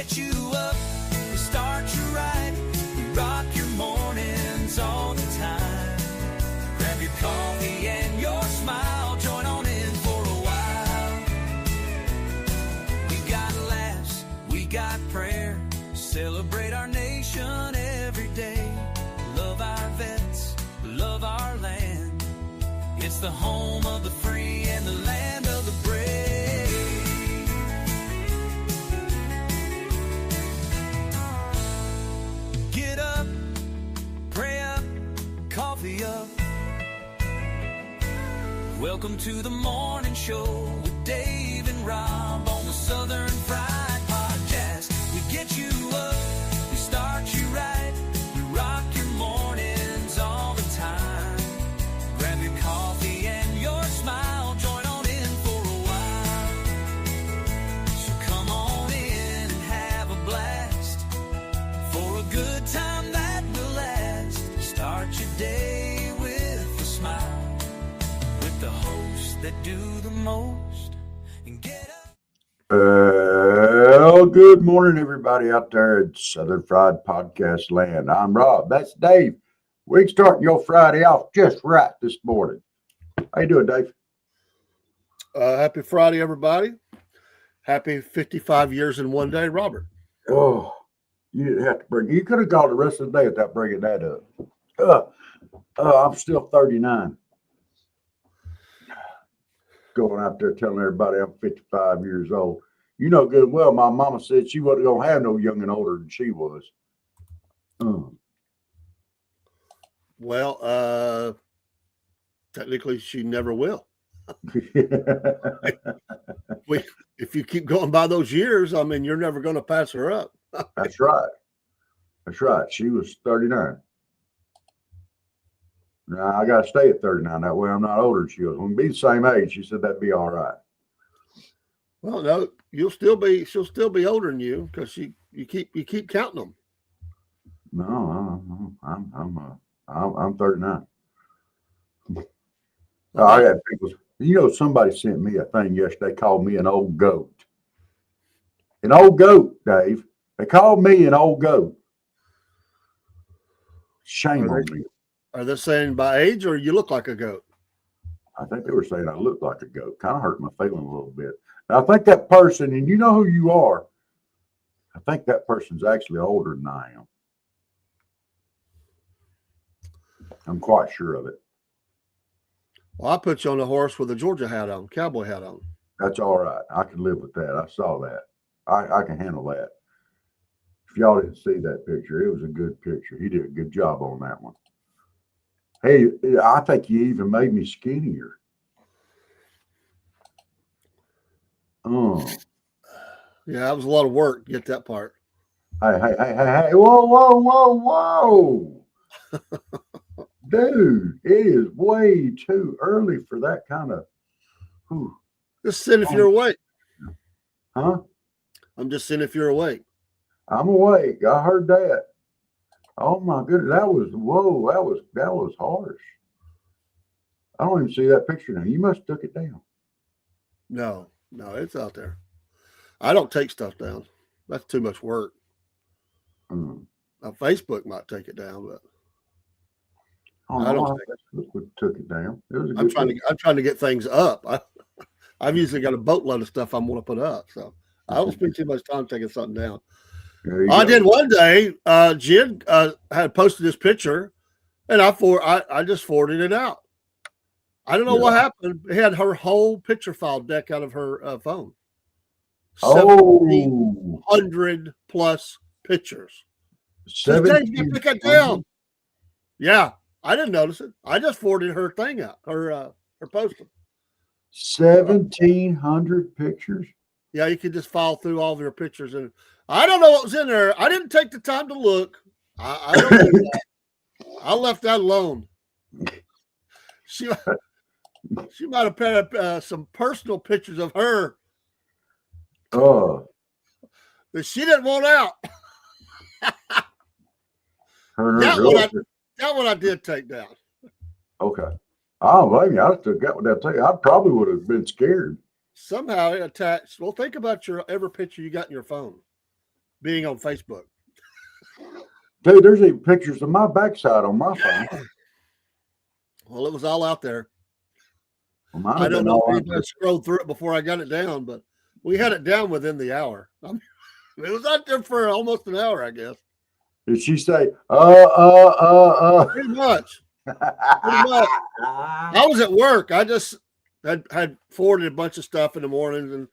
get you up, we start you right, we rock your mornings all the time. Grab your coffee and your smile, join on in for a while. We got laughs, we got prayer, celebrate our nation every day. Love our vets, love our land. It's the home of the free and the land of the brave. Get up, pray up, coffee up. Welcome to the morning show with Dave and Rob on the Southern Fried Podcast. We get you up, we start you right, we rock your mornings all the time. Grab your coffee and your smile, join on in for a while. So come on in and have a blast, for a good time that will last. Start your day with a smile, with the hosts that do the most, and get up. Well, good morning, everybody out there at Southern Fried Podcast Land. I'm Rob. That's Dave. We're starting your Friday off just right this morning. How you doing, Dave? Happy Friday, everybody. Happy 55 years in one day, Robert. Oh, you didn't have to bring. You could have gone the rest of the day without bringing that up. I'm still 39. Going out there telling everybody I'm 55 years old. You know good and well, my mama said she wasn't going to have no young and older than she was. Well, technically, she never will. If you keep going by those years, I mean, you're never going to pass her up. That's right. That's right. She was 39. Now, I got to stay at 39. That way I'm not older than she was. When we be the same age, she said that'd be all right. Well, no, she'll still be older than you because you keep counting them. No, I'm 39. I had people, somebody sent me a thing yesterday, called me an old goat. An old goat, Dave. They called me an old goat. Shame on me. Are they saying by age or you look like a goat? I think they were saying I look like a goat. Kind of hurt my feeling a little bit. And I think that person, and you know who you are, I think that person's actually older than I am. I'm quite sure of it. Well, I put you on a horse with a Georgia hat on, cowboy hat on. That's all right. I can live with that. I saw that. I can handle that. If y'all didn't see that picture, it was a good picture. He did a good job on that one. Hey, I think you even made me skinnier. Oh. Yeah, that was a lot of work to get that part. Hey. Whoa. Dude, it is way too early for that kind of. Just send if you're awake. Huh? I'm just saying if you're awake. I'm awake. I heard that. Oh my goodness, that was harsh. I don't even see that picture now. You must have took it down. No, it's out there. I don't take stuff down. That's too much work. Now, Facebook might take it down, but I don't think Facebook took it down. It was a I'm trying to get things up. I've usually got a boatload of stuff I want to put up, so I don't spend too much time taking something down. I did one day. Jen had posted this picture, and I just forwarded it out. I don't know what happened. It had her whole picture file deck out of her phone. 1,700 plus pictures. 1,700. Pick it down. Yeah, I didn't notice it. I just forwarded her thing out. Her posting. 1,700 pictures. Yeah, you can just file through all of your pictures, and I don't know what was in there. I didn't take the time to look. I don't do that. I left that alone. She might have put up some personal pictures of her. Oh, that she didn't want out. That one I did take down. Okay. Oh, blame you. I took that one down too. I probably would have been scared. Somehow it attached. Well, think about every picture you got in your phone. being on Facebook. Dude, there's even pictures of my backside on my phone. Well, it was all out there. Well, I don't know if anybody scrolled through it before I got it down, but we had it down within the hour. It was out there for almost an hour, I guess. Did she say, Pretty much. Pretty much. I was at work. I just had forwarded a bunch of stuff in the mornings, and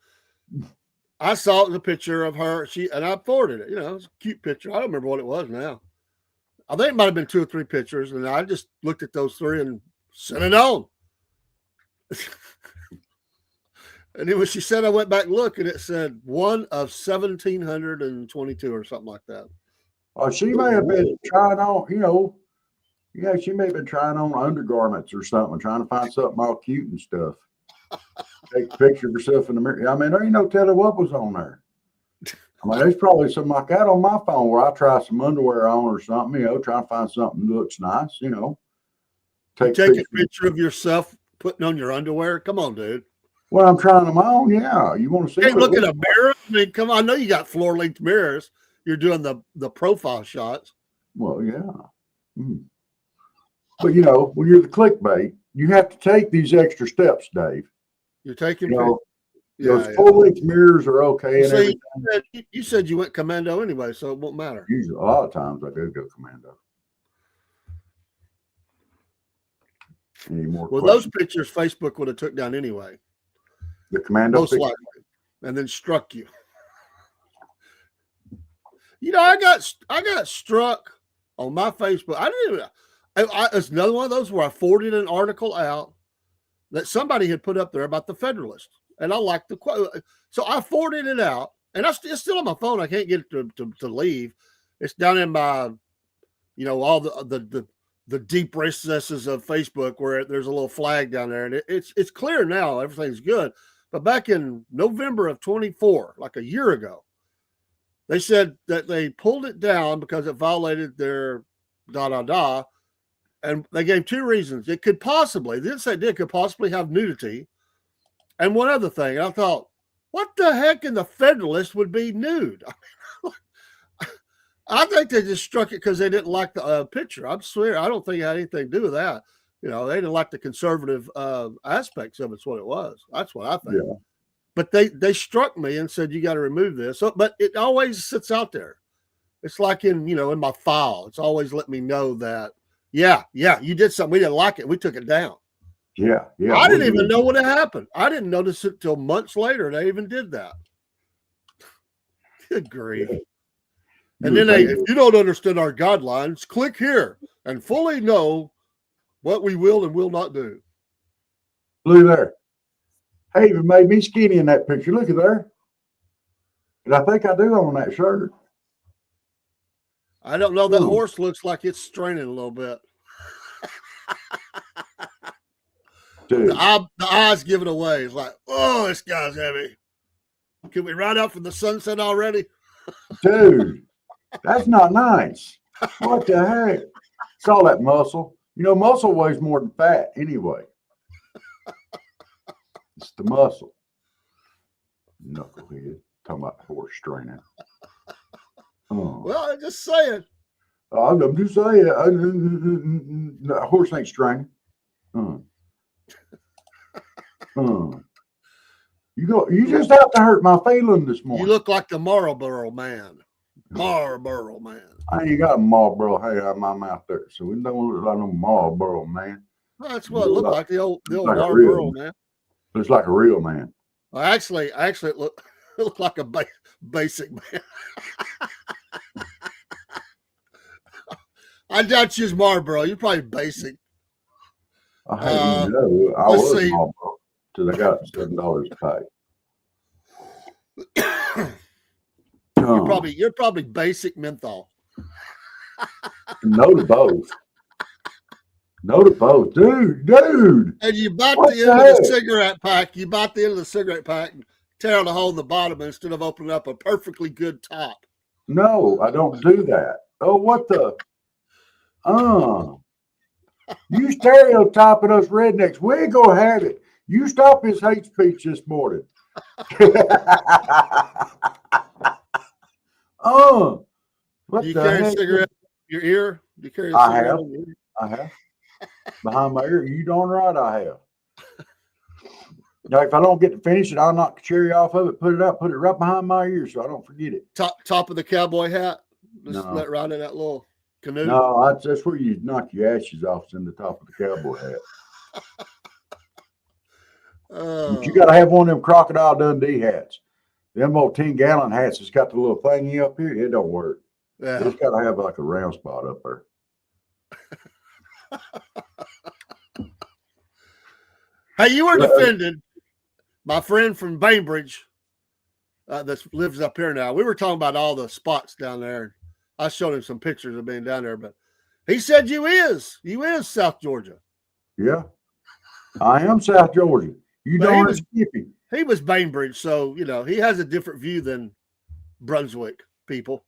I saw the picture of her. And I forwarded it. You know, it was a cute picture. I don't remember what it was now. I think it might have been 2 or 3 pictures, and I just looked at those 3 and sent it on. And then when she said, I went back and looked, and it said 1 of 1,722 or something like that. Oh, she may have been trying on, she may have been trying on undergarments or something, trying to find something all cute and stuff. Take a picture of herself in the mirror. I mean, there ain't no telling what was on there. I mean, there's probably something like that on my phone where I try some underwear on or something, try to find something that looks nice, Take a picture of yourself putting on your underwear. Come on, dude. Well, I'm trying them on. Yeah. You want to see? Hey, look at a mirror. I mean, come on. I know you got floor-length mirrors. You're doing the profile shots. Well, yeah. But, when you're the clickbait, you have to take these extra steps, Dave. You're taking those full-length mirrors are okay. And everything. You said you went commando anyway, so it won't matter. Usually, a lot of times I do go commando. Any more well, questions? Those pictures Facebook would have took down anyway. The commando most likely, and then struck you. I got struck on my Facebook. I didn't even. It's another one of those where I forwarded an article out that somebody had put up there about the Federalist, and I liked the quote, so I forwarded it out, and it's still on my phone. I can't get it to leave. It's down in my, all the deep recesses of Facebook where there's a little flag down there, and it's clear now. Everything's good. But back in November of 24, like a year ago, they said that they pulled it down because it violated their and they gave 2 reasons. It could possibly, they didn't say it could possibly have nudity. And one other thing, I thought, what the heck in the Federalist would be nude? I think they just struck it because they didn't like the picture. I swear, I don't think it had anything to do with that. They didn't like the conservative aspects of it's what it was. That's what I think. Yeah. But they struck me and said, you got to remove this. So, but it always sits out there. It's like in my file. It's always let me know that, yeah, you did something. We didn't like it. We took it down. Yeah. I didn't even know what had happened. I didn't notice it till months later. They even did that. Good grief. Yeah. And then if you don't understand our guidelines, click here and fully know what we will and will not do. Look there. Hey, you made me skinny in that picture. Look at there. And I think I do on that shirt. I don't know. That horse looks like it's straining a little bit. Dude. The eyes give it away. It's like, oh, this guy's heavy. Can we ride out from the sunset already? Dude, that's not nice. What the heck? It's all that muscle. Muscle weighs more than fat anyway. It's the muscle. Knucklehead. Talking about horse straining. Well, I'm just saying. I'm just saying. A horse ain't straining. You just have to hurt my feeling this morning. You look like the Marlboro Man. Marlboro Man. I ain't got a Marlboro hair out of my mouth there, so we don't look like no Marlboro Man. Well, that's what it looked like, the old Marlboro Man. Looks like a real man. Well, actually, it looked like a basic man. I doubt you's Marlboro. You're probably basic. I was Marlboro till I got $7 to pay. You're probably basic menthol. No to both. No to both. Dude. And you bite the end of the cigarette pack. You bite the end of the cigarette pack and tear out a hole in the bottom instead of opening up a perfectly good top. No, I don't do that. Oh, what the? You stereotyping us rednecks. We ain't gonna have it. You stop his hate speech this morning. What You the carry a heck? cigarette in your ear? Do you carry a I cigarette have. in your ear? I have. Behind my ear. You darn right I have. Now, if I don't get to finish it, I'll knock the cherry off of it, put it up, put it right behind my ear so I don't forget it. Top of the cowboy hat? Just No. let it ride in that little canoe? No, that's where you knock your ashes off, is in the top of the cowboy hat. But you got to have one of them Crocodile Dundee hats. Them old 10-gallon hats that's got the little thingy up here, it don't work. Yeah. It's got to have like a round spot up there. Hey, you were defending my friend from Bainbridge that lives up here now. We were talking about all the spots down there. I showed him some pictures of being down there, but he said you is South Georgia. Yeah, I am South Georgia. You darn Skippy. He was Bainbridge, so he has a different view than Brunswick people.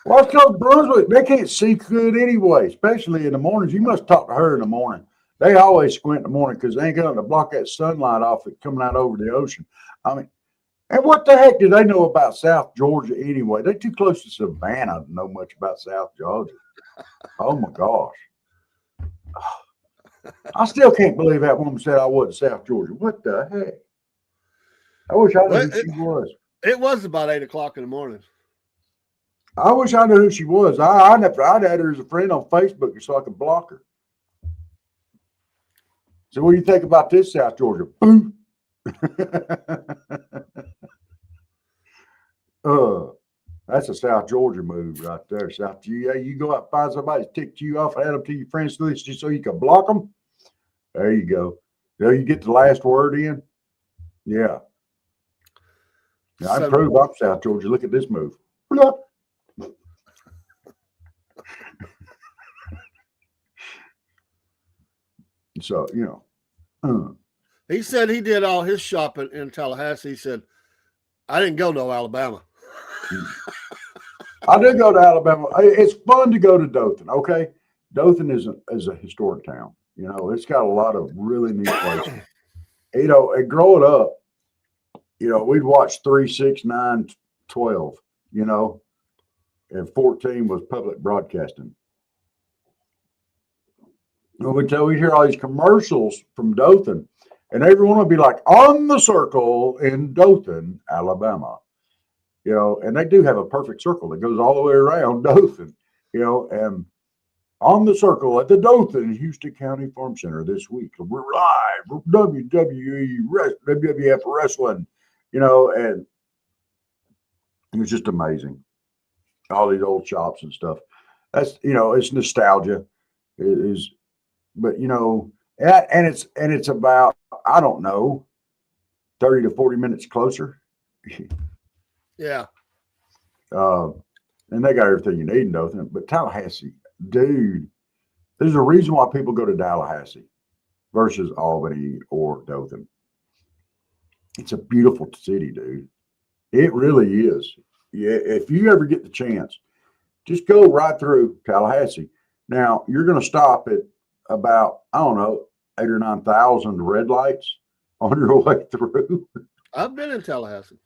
Well, it's called Brunswick. They can't see good anyway, especially in the mornings. You must talk to her in the morning. They always squint in the morning because they ain't going to block that sunlight off it coming out over the ocean. I mean, and what the heck do they know about South Georgia anyway? They're too close to Savannah to know much about South Georgia. Oh, my gosh. I still can't believe that woman said I wasn't South Georgia. What the heck? I wish I knew who she was. It was about 8 o'clock in the morning. I wish I knew who she was. I'd add her as a friend on Facebook so I could block her. So what do you think about this, South Georgia? Boom. That's a South Georgia move right there. South Georgia. You go out and find somebody that ticked you off and add them to your friends list just so you can block them. There you go. There you get the last word in. Yeah. Now, I prove I'm South Georgia. Look at this move. So, He said he did all his shopping in Tallahassee. He said, I didn't go to Alabama. I did go to Alabama. It's fun to go to Dothan, okay? Dothan is a historic town. It's got a lot of really neat places. And growing up, we'd watch 3, 6, 9, 12, and 14 was public broadcasting. We'd hear all these commercials from Dothan, and everyone would be like, on the circle in Dothan, Alabama. And they do have a perfect circle that goes all the way around Dothan, and on the circle at the Dothan Houston County Farm Center this week. We're live with WWF Wrestling, and it was just amazing. All these old shops and stuff. That's, it's nostalgia. It is, but, and it's about, I don't know, 30 to 40 minutes closer. Yeah. And they got everything you need in Dothan. But Tallahassee, dude, there's a reason why people go to Tallahassee versus Albany or Dothan. It's a beautiful city, dude. It really is. Yeah, if you ever get the chance, just go right through Tallahassee. Now, you're going to stop at about, I don't know, 8,000 or 9,000 red lights on your way through. I've been in Tallahassee.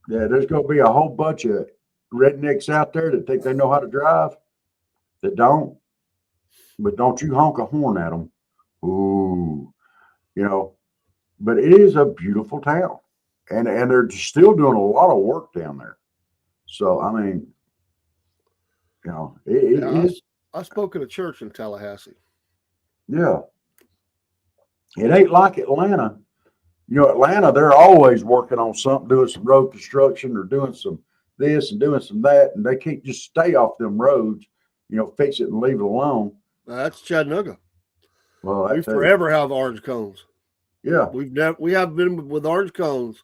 Yeah, there's going to be a whole bunch of rednecks out there that think they know how to drive that don't. But don't you honk a horn at them. Ooh, but it is a beautiful town. And they're still doing a lot of work down there. So, I mean, it is. I spoke at a church in Tallahassee. Yeah. It ain't like Atlanta. Atlanta, they're always working on something, doing some road construction or doing some this and doing some that. And they can't just stay off them roads, fix it and leave it alone. That's Chattanooga. Well, we forever have orange cones. Yeah. We have been with orange cones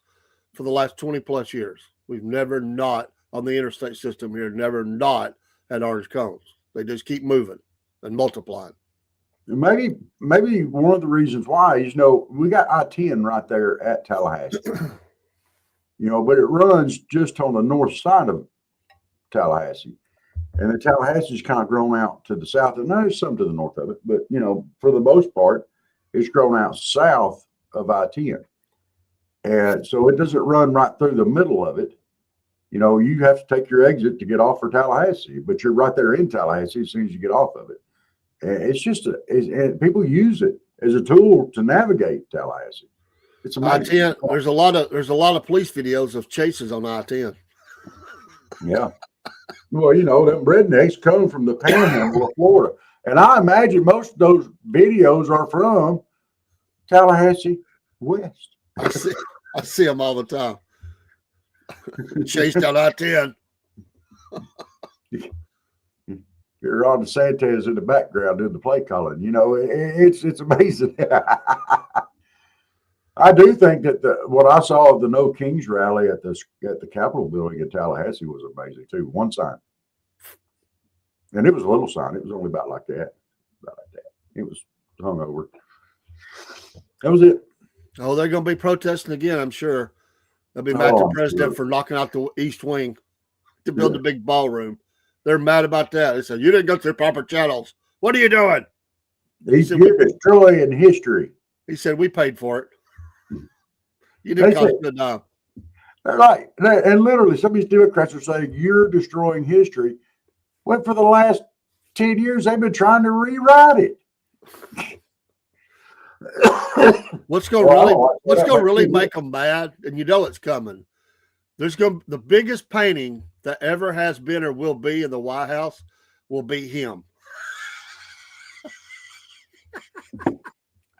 for the last 20 plus years. We've never not on the interstate system here, never not had orange cones. They just keep moving and multiplying. Maybe one of the reasons why is, we got I-10 right there at Tallahassee, but it runs just on the north side of Tallahassee. And the Tallahassee's kind of grown out to the south, and there's some to the north of it, but, for the most part, it's grown out south of I-10. And so it doesn't run right through the middle of it. you have to take your exit to get off for Tallahassee, but you're right there in Tallahassee as soon as you get off of it. And it's just and people use it as a tool to navigate Tallahassee. It's amazing. I-10. There's a lot of police videos of chases on I-10. Yeah. Well, them rednecks come from the panhandle of Florida. And I imagine most of those videos are from Tallahassee West. I see them all the time. Chase down I-10. You're on the Santas in the background doing the play calling. It's amazing. I do think that what I saw of the No Kings rally at the Capitol building in Tallahassee was amazing too. One sign, and it was a little sign. It was only about like that. It was hung over. That was it. Oh, they're going to be protesting again, I'm sure. They'll be mad at the president for knocking out the East Wing to build a big ballroom. They're mad about that. They said, you didn't go through proper channels. What are you doing? He's destroying history. He said, we paid for it. You didn't cost a dime. Right. And literally, some of these Democrats are saying, you're destroying history. Well, for the last 10 years, they've been trying to rewrite it. What's going to really make them mad, and it's coming. The biggest painting that ever has been or will be in the White House will be him.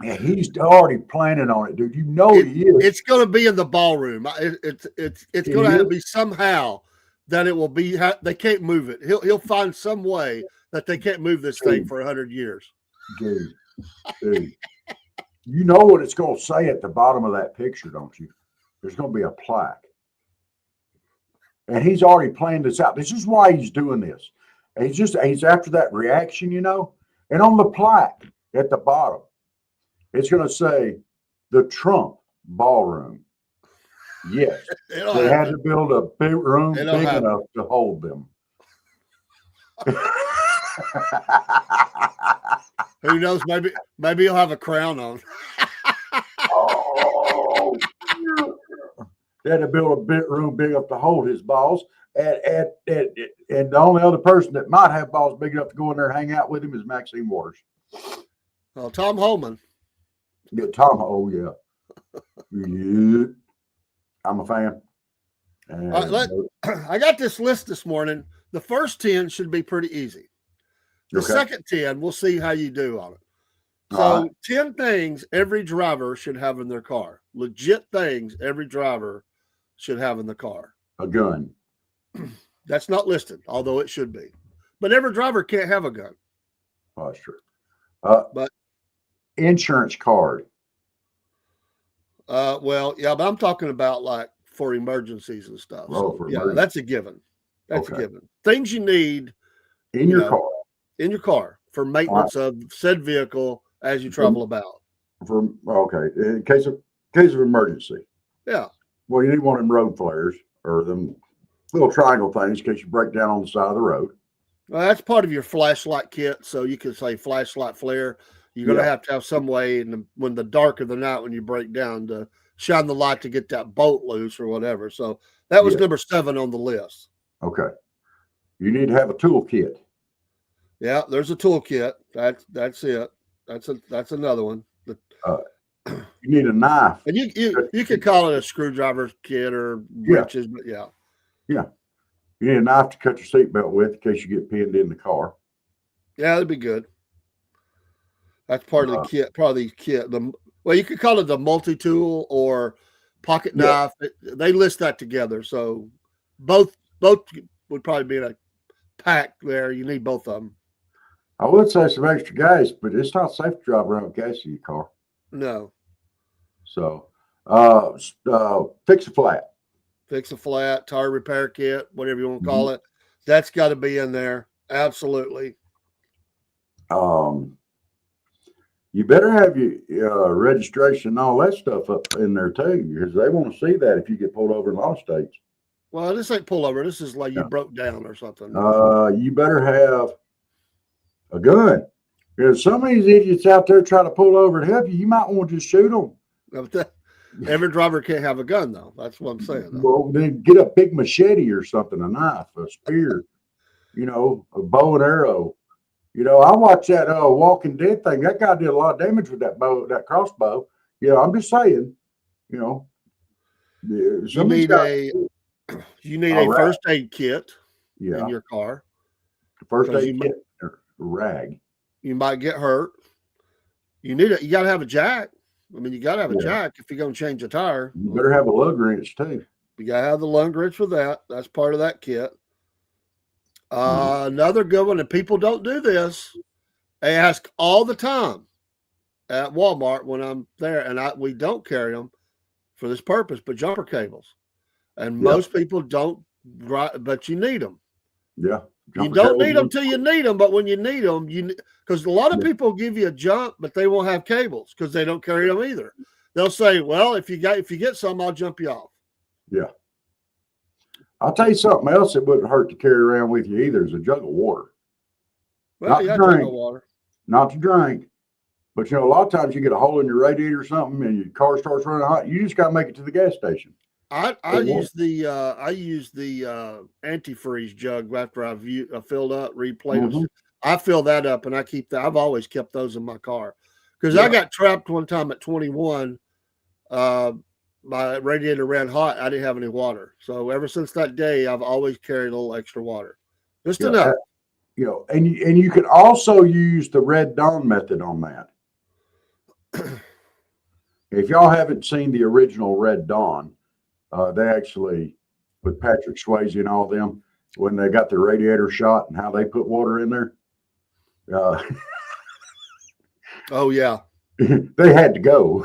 Yeah, he's already planning on it, dude. He is. It's going to be in the ballroom. It's going to have to be somehow that it will be. They can't move it. He'll find some way that they can't move this thing for 100 years. Dude. You know what it's going to say at the bottom of that picture, don't you? There's going to be a plaque. And he's already planned this out. This is why he's doing this. And he's after that reaction, And on the plaque at the bottom, it's going to say the Trump Ballroom. Yes. They had to build a big room big enough to hold them. Who knows? Maybe he'll have a crown on. They had to build a big room big enough to hold his balls. And the only other person that might have balls big enough to go in there and hang out with him is Maxine Waters. Well, Tom Holman. Yeah, Tom. Oh, yeah. Yeah. I'm a fan. I got this list this morning. The first 10 should be pretty easy. The second 10, we'll see how you do on it. So 10 things every driver should have in their car. Legit things every driver should have in the car. A gun. That's not listed, although it should be. But every driver can't have a gun. Oh, that's true. But insurance card. Well, yeah, but I'm talking about like for emergencies and stuff. Oh, so, that's a given. That's a given. Things you need in your car. In your car for maintenance of said vehicle as you travel about. In case of emergency. Yeah. Well, you need one of them road flares or them little triangle things in case you break down on the side of the road. Well, that's part of your flashlight kit. So you could say flashlight flare. You're going to have some way when the dark of the night when you break down to shine the light to get that bolt loose or whatever. So that was number 7 on the list. Okay. You need to have a tool kit. Yeah, there's a toolkit. That's it. That's another one. You need a knife. And you could call it a screwdriver kit or wrenches, but yeah. Yeah. You need a knife to cut your seatbelt with in case you get pinned in the car. Yeah, that'd be good. That's part of the kit. Probably the kit. Well, you could call it the multi-tool or pocket knife. They list that together. So both would probably be in a pack there. You need both of them. I would say some extra gas, but it's not safe to drive around with gas in your car. No. So fix a flat. Fix a flat, tire repair kit, whatever you want to call it. That's got to be in there. Absolutely. You better have your registration and all that stuff up in there too, because they want to see that if you get pulled over in a lot of states. Well, this ain't pullover. This is like you broke down or something. You better have a gun. Because some of these idiots out there try to pull over to help you. You might want to just shoot them. Every driver can't have a gun, though. That's what I'm saying. Though. Well, then get a big machete or something, a knife, a spear, a bow and arrow. I watched that Walking Dead thing. That guy did a lot of damage with that crossbow. Yeah, I'm just saying, you need a first aid kit in your car. First aid kit or rag. You might get hurt. You got to have a jack. I mean, you got to have a jack if you're going to change a tire. You better have a lug wrench too. You got to have the lug wrench for that. That's part of that kit. Another good one, and people don't do this. They ask all the time at Walmart when I'm there, and we don't carry them for this purpose, but jumper cables. And most people don't, but you need them. Yeah. You don't need them till you need them, but when you need them, because a lot of people give you a jump, but they won't have cables because they don't carry them either. They'll say, "Well, if you get some, I'll jump you off." Yeah. I'll tell you something else that wouldn't hurt to carry around with you either is a jug of water. Well, not to drink, water. Not to drink. But a lot of times you get a hole in your radiator or something and your car starts running hot. You just got to make it to the gas station. I use the antifreeze jug after I've filled up, replayed. I fill that up and I keep that. I've always kept those in my car because I got trapped one time at 21. My radiator ran hot. I didn't have any water. So ever since that day, I've always carried a little extra water. Just enough. And you can also use the Red Dawn method on that. If y'all haven't seen the original Red Dawn, they actually, with Patrick Swayze and all them, when they got the radiator shot and how they put water in there. Oh, yeah. They had to go.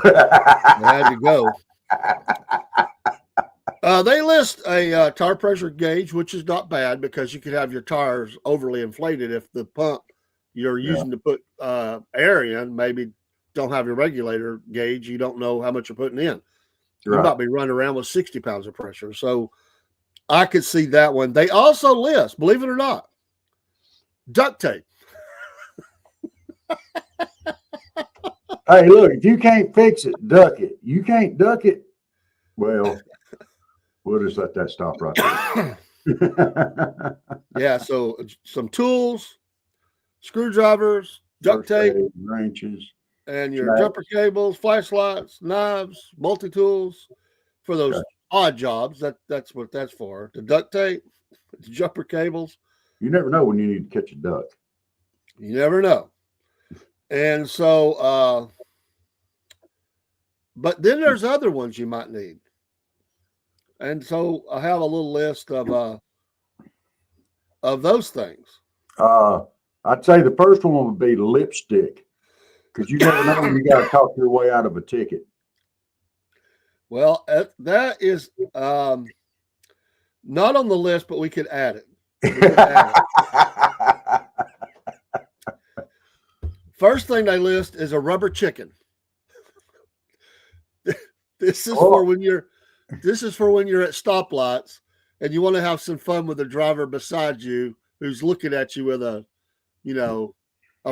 They list a tire pressure gauge, which is not bad because you could have your tires overly inflated if the pump you're using to put air in maybe don't have your regulator gauge. You don't know how much you're putting in. You might be running around with 60 pounds of pressure. So I could see that one. They also list, believe it or not, duct tape. Hey, look, if you can't fix it, duck it. You can't duck it, well, we'll just let that stop right there. Yeah, so some tools, screwdrivers, duct tape, wrenches, and your jumper cables, flashlights, knives, multi-tools for those odd jobs. That's what that's for. The duct tape, the jumper cables. You never know when you need to catch a duck. You never know. And so, but then there's other ones you might need. And so I have a little list of those things. I'd say the first one would be lipstick, because you never know when you got to talk your way out of a ticket. Well, that is not on the list, but we could add it. First thing they list is a rubber chicken. This is for when you're at stoplights and you want to have some fun with the driver beside you who's looking at you with a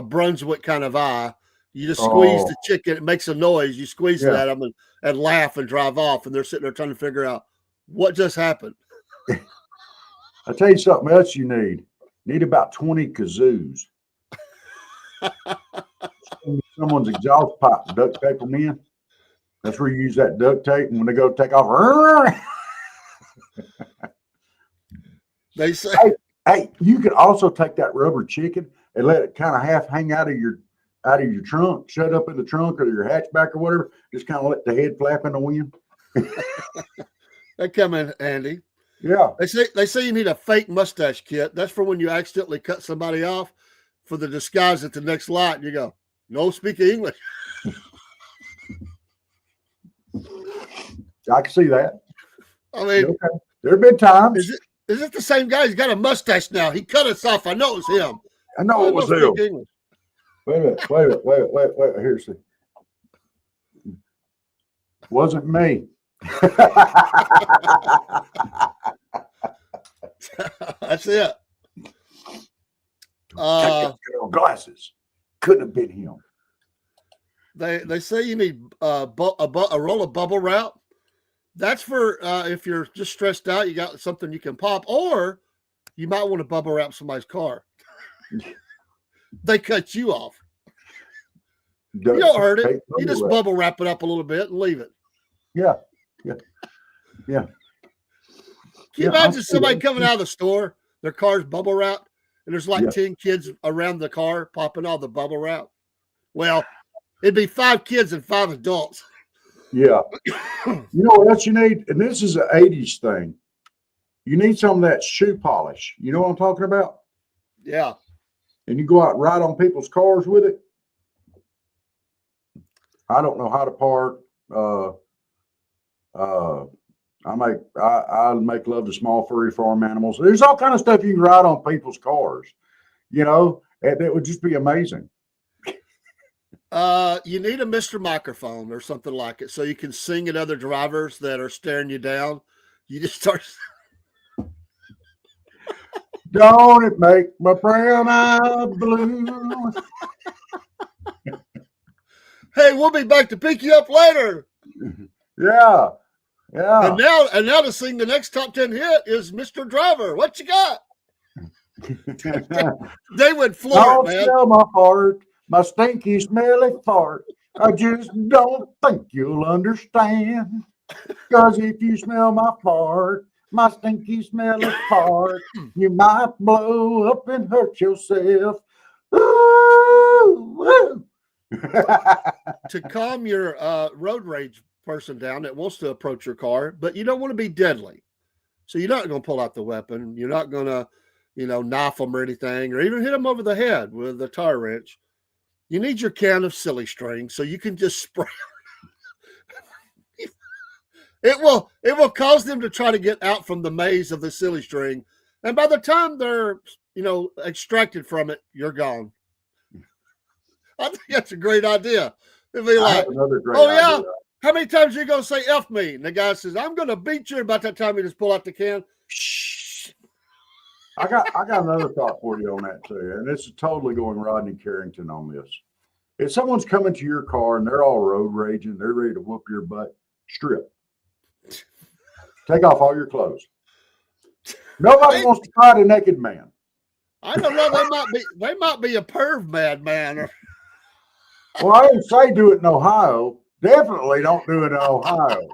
Brunswick kind of eye. You just squeeze the chicken. It makes a noise. You squeeze it at them and laugh and drive off. And they're sitting there trying to figure out what just happened. I'll tell you something else you need. Need about 20 kazoos. Someone's exhaust pipe, duct tape them in. That's where you use that duct tape, and when they go take off, they say, "Hey, you could also take that rubber chicken and let it kind of half hang out of your trunk, shut up in the trunk or your hatchback or whatever. Just kind of let the head flap in the wind." They come in handy. Yeah. They say you need a fake mustache kit. That's for when you accidentally cut somebody off for the disguise at the next light. And you go, "No, speak English." I can see that. I mean, okay. There have been times. Is it the same guy? He's got a mustache now. He cut us off. I know it was him. I know it was him. English. Wait a minute. Here, see. Wasn't me. That's it. Glasses. Couldn't have been him. They say you need a roll of bubble wrap. That's for if you're just stressed out, you got something you can pop, or you might want to bubble wrap somebody's car. They cut you off. You don't hurt it. You just bubble wrap it up a little bit and leave it. Yeah. Can you imagine somebody coming out of the store, their car's bubble wrapped, and there's like 10 kids around the car popping all the bubble wrap? Well, it'd be 5 kids and 5 adults. Yeah. You know what else you need? And this is an 80s thing. You need some of that shoe polish. You know what I'm talking about? Yeah. And you go out and ride on people's cars with it. I don't know how to park. I make love to small furry farm animals. There's all kind of stuff you can ride on people's cars, you know, and it would just be amazing. You need a Mr. Microphone or something like it so you can sing at other drivers that are staring you down. You just start. Don't it make my brown eyes blue? Hey, we'll be back to pick you up later. Yeah. And now to sing the next top 10 hit is Mr. Driver. What you got? They would floor it, man. Smell my heart, my stinky, smelly fart. I just don't think you'll understand. 'Cause if you smell my fart, my stinky, smelly fart, you might blow up and hurt yourself. Ooh, woo. To calm your road rage person down that wants to approach your car, but you don't want to be deadly. So you're not going to pull out the weapon. You're not going to, knife them or anything, or even hit them over the head with a tire wrench. You need your can of silly string so you can just spray. It will cause them to try to get out from the maze of the silly string. And by the time they're, extracted from it, you're gone. I think that's a great idea. It'd be like, yeah, how many times are you going to say F me? And the guy says, I'm going to beat you. About that time, you just pull out the can. Shh. I got another thought for you on that too. And this is totally going Rodney Carrington on this. If someone's coming to your car and they're all road raging, they're ready to whoop your butt, strip. Take off all your clothes. Nobody wants to fight a naked man. I don't know. They might be a perv madman. Well, I didn't say do it in Ohio. Definitely don't do it in Ohio.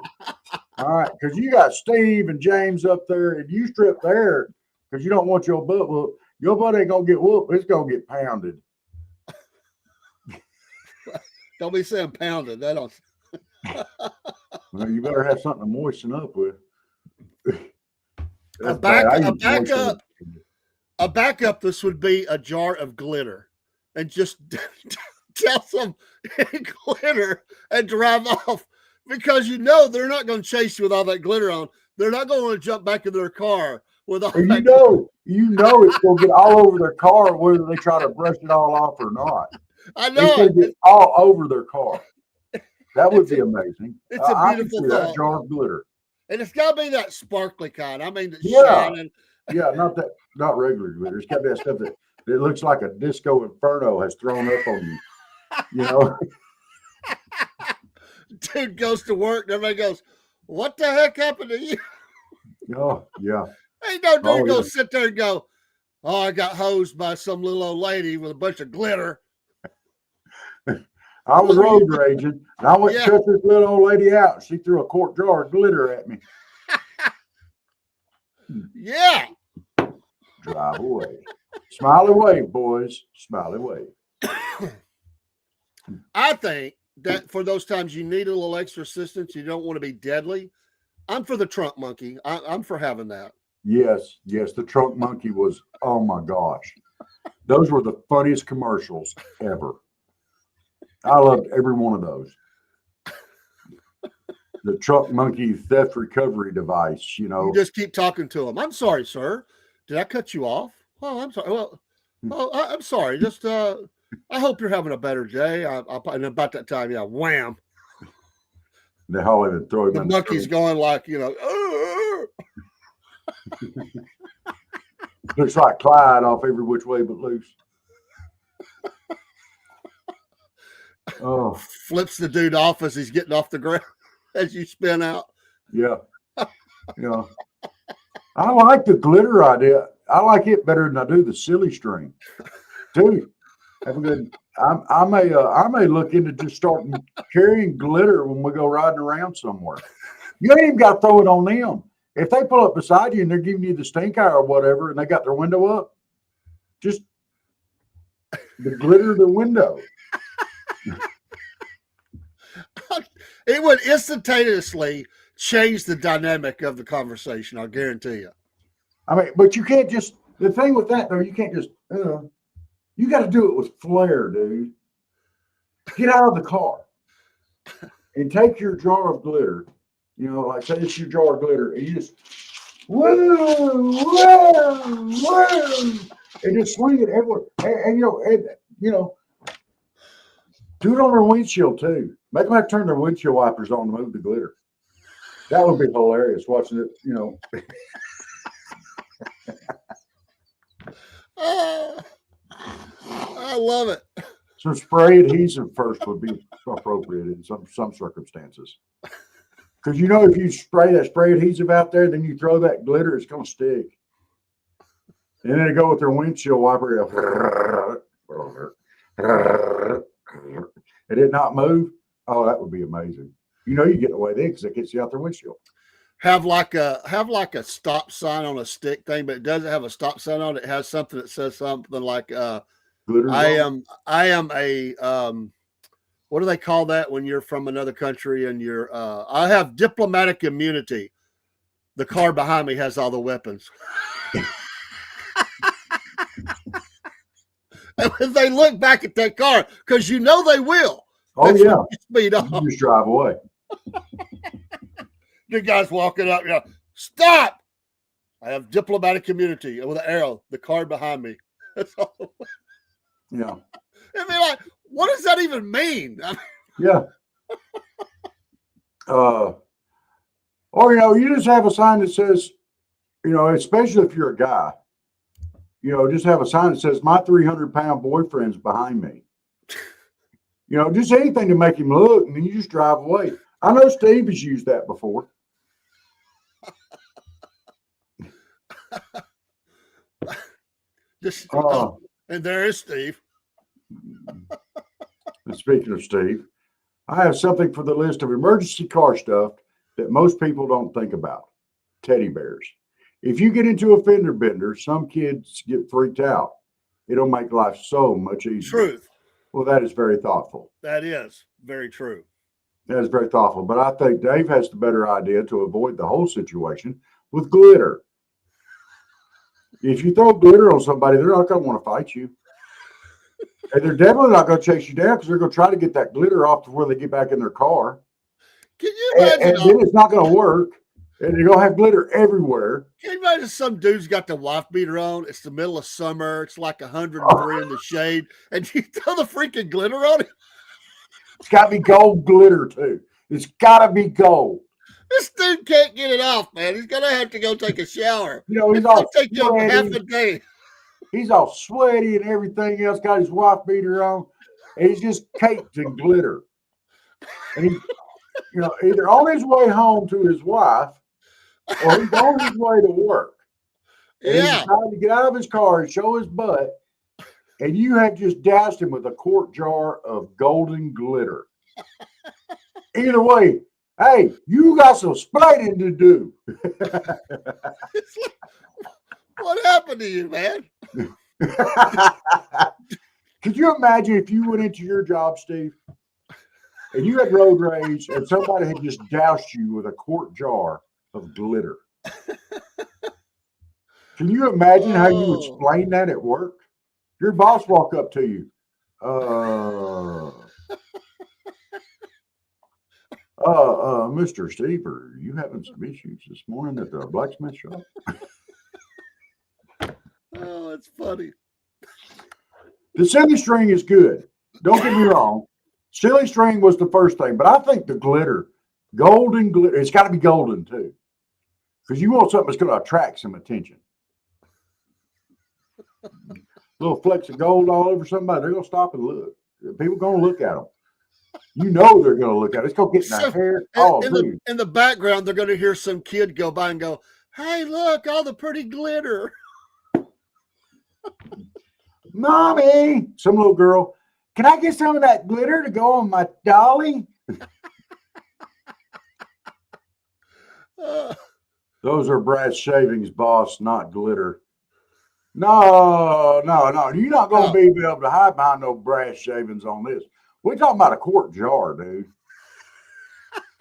All right, because you got Steve and James up there, and you strip there because you don't want your butt whooped. Your butt ain't gonna get whooped. It's gonna get pounded. Don't be saying pounded. That don't. Well, you better have something to moisten up with. A backup. This would be a jar of glitter, and just tell some glitter and drive off because they're not going to chase you with all that glitter on. They're not going to jump back in their car with all that. You know it's going to get all over their car whether they try to brush it all off or not. I know it's going to get all over their car. That would be amazing. It's a beautiful thought. That jar of glitter. And it's got to be that sparkly kind. I mean, shining. Yeah, not regular glitter. It's got to be that stuff that it looks like a disco inferno has thrown up on you. Dude goes to work and everybody goes, what the heck happened to you? Oh, yeah. Ain't no dude go sit there and go, oh, I got hosed by some little old lady with a bunch of glitter. I was road raging, and I went to cut this little old lady out. She threw a quart jar of glitter at me. Yeah. Drive away. Smiley wave, boys. Smiley wave. I think that for those times you need a little extra assistance, you don't want to be deadly. I'm for the trunk monkey. I'm for having that. Yes. The trunk monkey was, oh my gosh. Those were the funniest commercials ever. I loved every one of those. The trunk monkey theft recovery device, You just keep talking to them. I'm sorry, sir. Did I cut you off? Oh, I'm sorry. Well, I'm sorry. Just, I hope you're having a better day. And about that time, wham. They haul him and throw him. The monkey's going like, Looks like Clyde off Every Which Way But Loose. Oh, flips the dude off as he's getting off the ground as you spin out. yeah. Yeah. I like the glitter idea. I like it better than I do the silly string. Dude, have a good. I may look into just starting carrying glitter when we go riding around somewhere. You ain't even got to throw it on them. If they pull up beside you and they're giving you the stink eye or whatever, and they got their window up, just the glitter the window. It would instantaneously change the dynamic of the conversation. I'll guarantee you. I mean, but you can't just. The thing with that though, you can't just. You got to do it with flair, dude. Get out of the car and take your jar of glitter. You know, like say it's your jar of glitter, and you just woo, woo, woo, and just swing it everywhere. And you know, do it on their windshield too. Make them have to turn their windshield wipers on to move the glitter. That would be hilarious watching it. You know. I love it. Some spray adhesive first would be appropriate in some circumstances. Because you know, if you spray that spray adhesive out there, then you throw that glitter, it's going to stick. And then they go with their windshield wiper. It did not move. Oh, that would be amazing. You know, you get away then because it gets you out their windshield. Have like a stop sign on a stick thing, but it doesn't have a stop sign on it. It has something that says something like Glitter. I am a what do they call that when you're from another country and you're I have diplomatic immunity. The car behind me has all the weapons. And they look back at that car because you know they will. Oh that's yeah, speed up. You just drive away. The guy's walking up, stop! I have diplomatic immunity with an arrow. The car behind me. That's all. Yeah. I mean, like, what does that even mean? I mean, yeah. Or you just have a sign that says, especially if you're a guy, just have a sign that says, "My 300-pound boyfriend's behind me." Just anything to make him look, and then you just drive away. I know Steve has used that before. And there is Steve. And speaking of Steve, I have something for the list of emergency car stuff that most people don't think about. Teddy bears. If you get into a fender bender, some kids get freaked out. It'll make life so much easier. Truth. Well, that is very thoughtful. That is very true. That is very thoughtful. But I think Dave has the better idea to avoid the whole situation with glitter. If you throw glitter on somebody, they're not going to want to fight you. And they're definitely not going to chase you down because they're going to try to get that glitter off before they get back in their car. Can you imagine? And then it's not going to work. And you're going to have glitter everywhere. Can you imagine some dude's got the wife beater on? It's the middle of summer. It's like 103 in the shade. And you throw the freaking glitter on it? It's got to be gold glitter, too. It's got to be gold. This dude can't get it off, man. He's going to have to go take a shower. He's it's all going to take him half a day. He's all sweaty and everything else, got his wife beater on. And he's just caked in glitter. And he's, either on his way home to his wife or he's on his way to work. And he's trying to get out of his car and show his butt. And you have just doused him with a quart jar of golden glitter. Either way, hey, you got some splaining to do. What happened to you, man? Could you imagine if you went into your job, Steve, and you had road rage and somebody had just doused you with a quart jar of glitter? Can you imagine how you would explain that at work? Your boss walk up to you. Mr. Steve, are you having some issues this morning at the blacksmith shop? Oh, it's funny. The silly string is good. Don't get me wrong. Silly string was the first thing, but I think the glitter, golden glitter, it's got to be golden too. Because you want something that's going to attract some attention. Little flecks of gold all over somebody, they're going to stop and look. People are going to look at them. You know they're going to look at it. It's going to get in their hair. Oh, dude. In the background, they're going to hear some kid go by and go, "Hey, look, all the pretty glitter." Mommy, some little girl, can I get some of that glitter to go on my dolly? Those are brass shavings, boss, not glitter. No. You're not going to be able to hide behind no brass shavings on this. We're talking about a quart jar, dude.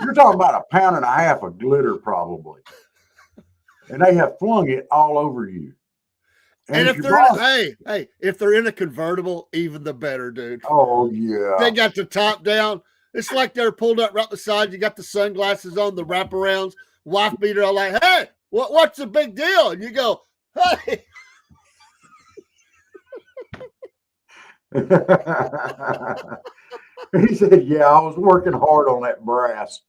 You're talking about 1.5 pounds of glitter, probably. And they have flung it all over you. And if they're in a convertible, even the better, dude. Oh, yeah. They got the top down. It's like they're pulled up right beside you. Got the sunglasses on, the wraparounds, wife beater. All like, "Hey, what's the big deal?" And you go, "Hey." He said, "Yeah, I was working hard on that brass."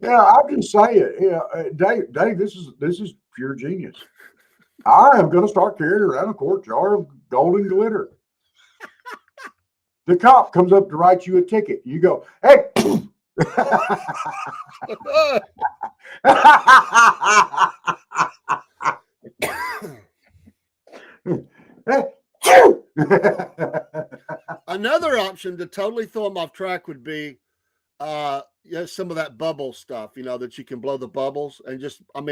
Yeah, I'm just saying. Yeah, Dave, this is pure genius. I am going to start carrying around a quart jar of golden glitter. The cop comes up to write you a ticket. You go, "Hey." Another option to totally throw them off track would be some of that bubble stuff, that you can blow the bubbles and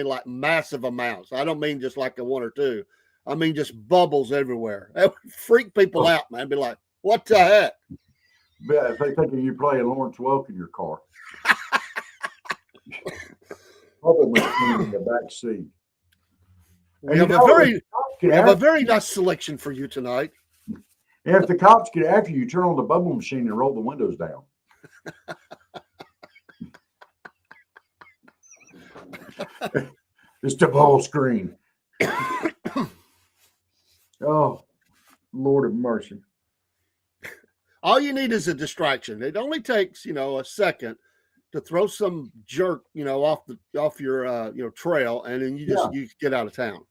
like massive amounts. I don't mean just like a 1 or 2. I mean just bubbles everywhere. That would freak people out, man. Be like, "What the heck?" Yeah, if they think of you playing Lawrence Welk in your car. Bubble machine in the back seat. We have a very nice selection for you tonight. And if the cops get after you, turn on the bubble machine and roll the windows down. It's the bubble screen. Oh, Lord of mercy. All you need is a distraction. It only takes, a second to throw some jerk, off your trail, and then you get out of town.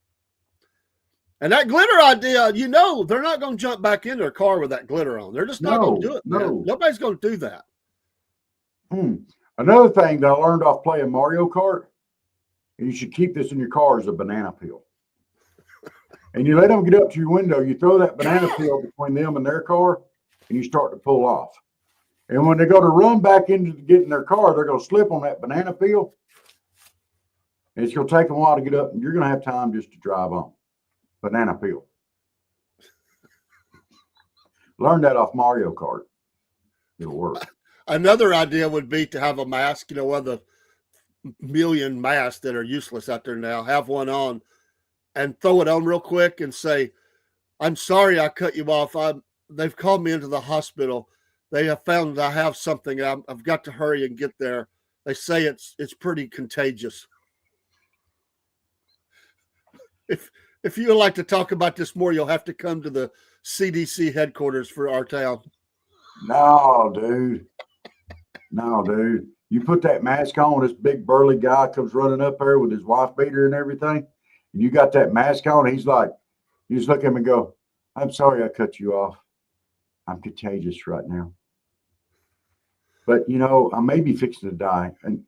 And that glitter idea, they're not going to jump back in their car with that glitter on. They're just not going to do it. No. Nobody's going to do that. Another thing that I learned off playing Mario Kart, and you should keep this in your car, is a banana peel. And you let them get up to your window, you throw that banana peel between them and their car, and you start to pull off. And when they go to run back into get in their car, they're going to slip on that banana peel. And it's going to take them a while to get up, and you're going to have time just to drive on. Banana peel. Learn that off Mario Kart. It'll work. Another idea would be to have a mask, one of the million masks that are useless out there now. Have one on and throw it on real quick and say, "I'm sorry I cut you off. They've called me into the hospital. They have found I have something. I've got to hurry and get there. They say it's pretty contagious." If you would like to talk about this more, you'll have to come to the CDC headquarters for our town. No, dude. You put that mask on, this big burly guy comes running up there with his wife beater and everything, and you got that mask on, he's like, you just look at him and go, "I'm sorry I cut you off. I'm contagious right now. But, I may be fixing to die, and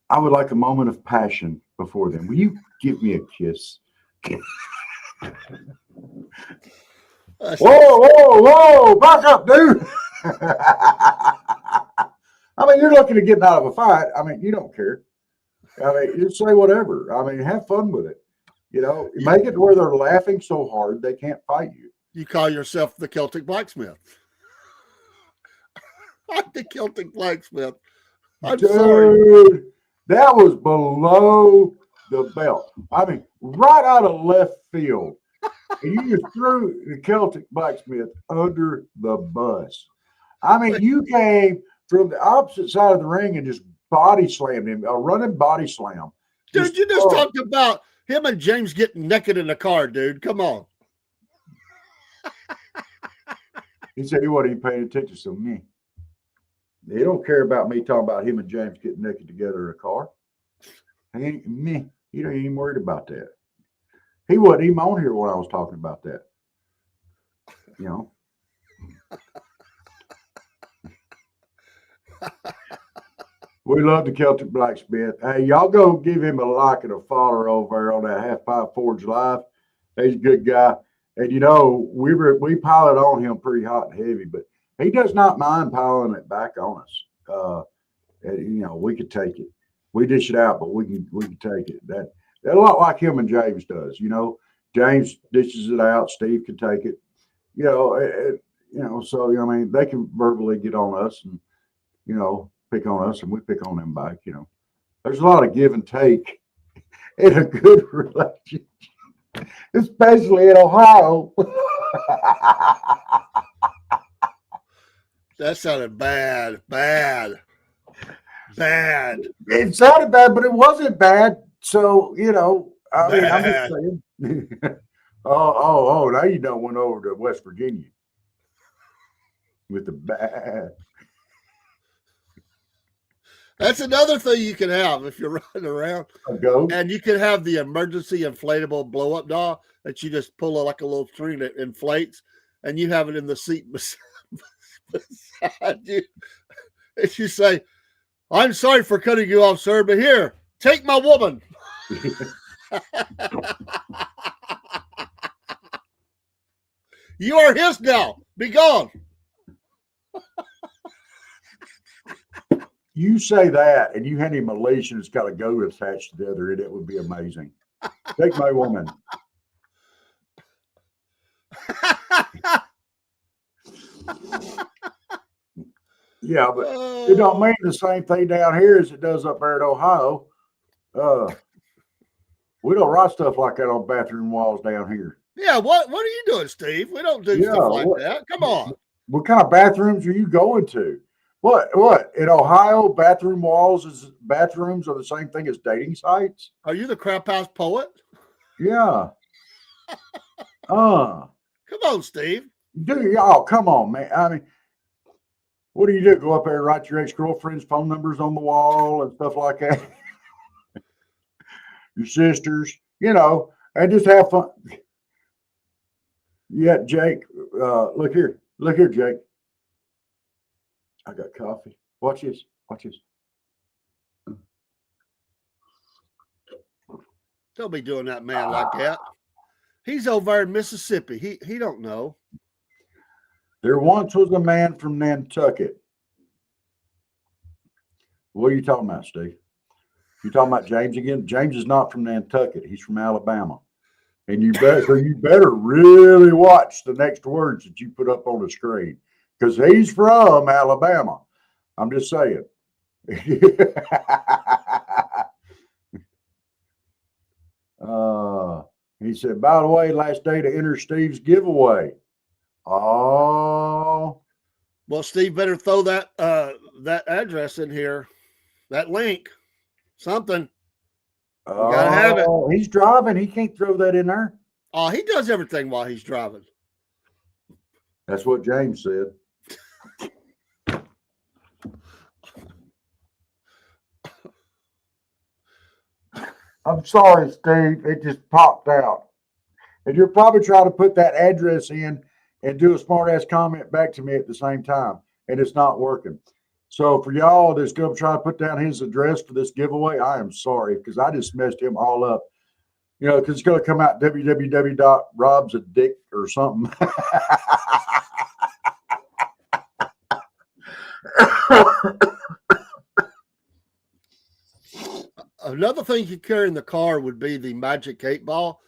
I would like a moment of passion before then. Will you give me a kiss?" Whoa, back up, dude. I mean, you're looking to get out of a fight. I mean, you don't care. I mean, you say whatever. I mean, have fun with it. Make it to where they're laughing so hard they can't fight you. You call yourself the Celtic blacksmith. I'm the Celtic blacksmith. I'm sorry. That was below the belt. I mean, right out of left field. And you just threw the Celtic blacksmith under the bus. I mean, you came from the opposite side of the ring and just body slammed him, a running body slam. Dude, you just talked about him and James getting naked in the car, dude. Come on. He said he wasn't even paying attention to me. They don't care about me talking about him and James getting naked together in a car. He ain't me. He ain't even worried about that. He wasn't even on here when I was talking about that. you know. We love the Celtic Blacksmith. Hey, y'all go give him a like and a follow over there on that Half Pipe Forge Live. He's a good guy. And, you know, we piled on him pretty hot and heavy, but he does not mind piling it back on us. And, you know, we could take it. We dish it out, but we can take it. That a lot like him and James does. You know, James dishes it out. Steve can take it. You know, so I mean, they can verbally get on us and, you know, pick on us, and we pick on them back. You know, there's a lot of give and take in a good relationship, especially in Ohio. That sounded bad. It sounded bad, but it wasn't bad. So, you know, I mean, I'm just saying. Oh, now you done went over to West Virginia with the bad. That's another thing you can have if you're running around. A goat. And you can have the emergency inflatable blow-up doll that you just pull like a little string that inflates, and you have it in the seat beside you. And you say, "I'm sorry for cutting you off, sir, but here, take my woman." You are his now. Be gone. You say that, and you hand him a leash, and it's got a goat attached to the other end. It would be amazing. Take my woman. Yeah, but it don't mean the same thing down here as it does up there in Ohio. We don't write stuff like that on bathroom walls down here. Yeah, what are you doing, Steve? We don't do stuff like that. Come on. What kind of bathrooms are you going to? What? In Ohio, bathrooms are the same thing as dating sites? Are you the crap house poet? Yeah. Come on, Steve. Dude, y'all, come on, man. I mean, what do you do? Go up there and write your ex-girlfriend's phone numbers on the wall and stuff like that? Your sisters, you know, and just have fun. Yeah, Jake, look here, Jake. I got coffee. Watch this. Don't be doing that man like that. He's over there in Mississippi. He don't know. There once was a man from Nantucket. What are you talking about, Steve? You talking about James again? James is not from Nantucket. He's from Alabama. And you better really watch the next words that you put up on the screen, because he's from Alabama. I'm just saying. He said, by the way, last day to enter Steve's giveaway. Oh. Well, Steve better throw that address in here, that link, something. Gotta have it. He's driving. He can't throw that in there. Oh, he does everything while he's driving. That's what James said. I'm sorry, Steve. It just popped out. And you're probably trying to put that address in and do a smart-ass comment back to me at the same time, and it's not working. So for y'all that's going to try to put down his address for this giveaway, I am sorry, because I just messed him all up. You know, because it's going to come out www.robsadick or something. Another thing you carry in the car would be the Magic 8 Ball.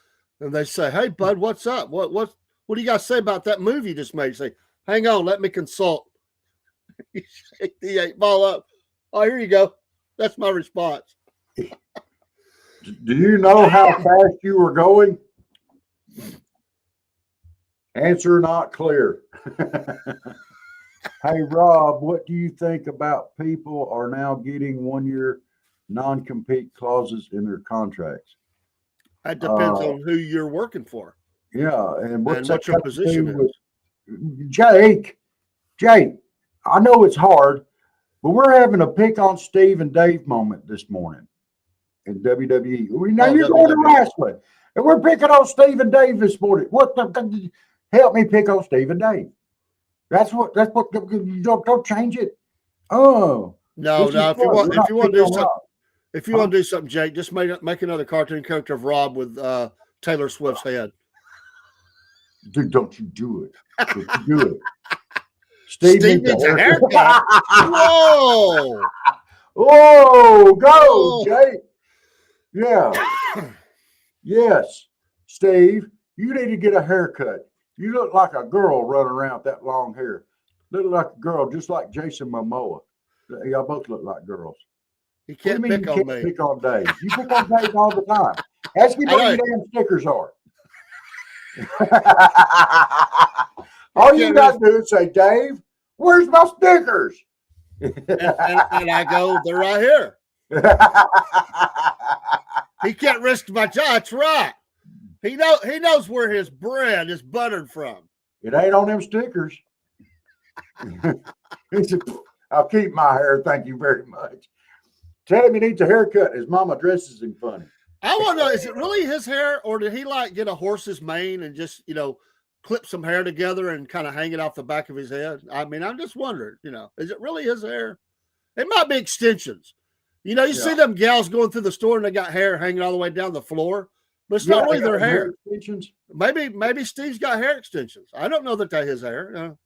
And they say, "Hey, bud, what's up? What do you guys say about that movie you just made?" You say, "Hang on, let me consult." You shake the 8 Ball up. Oh, here you go. That's my response. Do you know how fast you were going? Answer not clear. Hey, Rob, what do you think about people are now getting 1-year non-compete clauses in their contracts? That depends on who you're working for. Yeah, and what your position is. Jake, I know it's hard, but we're having a pick on Steve and Dave moment this morning in WWE. Now you're going to wrestling, and we're picking on Steve and Dave this morning. Help me pick on Steve and Dave. That's what you don't change it. Oh. No. If you want to do something, Jake, just make another cartoon character of Rob with Taylor Swift's head. Dude, don't you do it. Don't you do it. Steve needs a haircut. Whoa. Oh, go, Jake. Yeah. Yes. Steve, you need to get a haircut. You look like a girl running around with that long hair. Look like a girl, just like Jason Momoa. Y'all both look like girls. He can't pick on me. Pick on Dave. You pick on Dave all the time. Ask him what your damn stickers are. All you got to do is say, Dave, where's my stickers? and I go, they're right here. He can't risk my job. That's right. He knows where his bread is buttered from. It ain't on them stickers. He said, I'll keep my hair. Thank you very much. Tell him he needs a haircut. His mama dresses him funny. I want to know, is it really his hair, or did he like get a horse's mane and just, clip some hair together and kind of hang it off the back of his head? I mean, I'm just wondering, is it really his hair? It might be extensions. You see them gals going through the store and they got hair hanging all the way down the floor, but it's not really their hair. Extensions. Maybe Steve's got hair extensions. I don't know that that's his hair.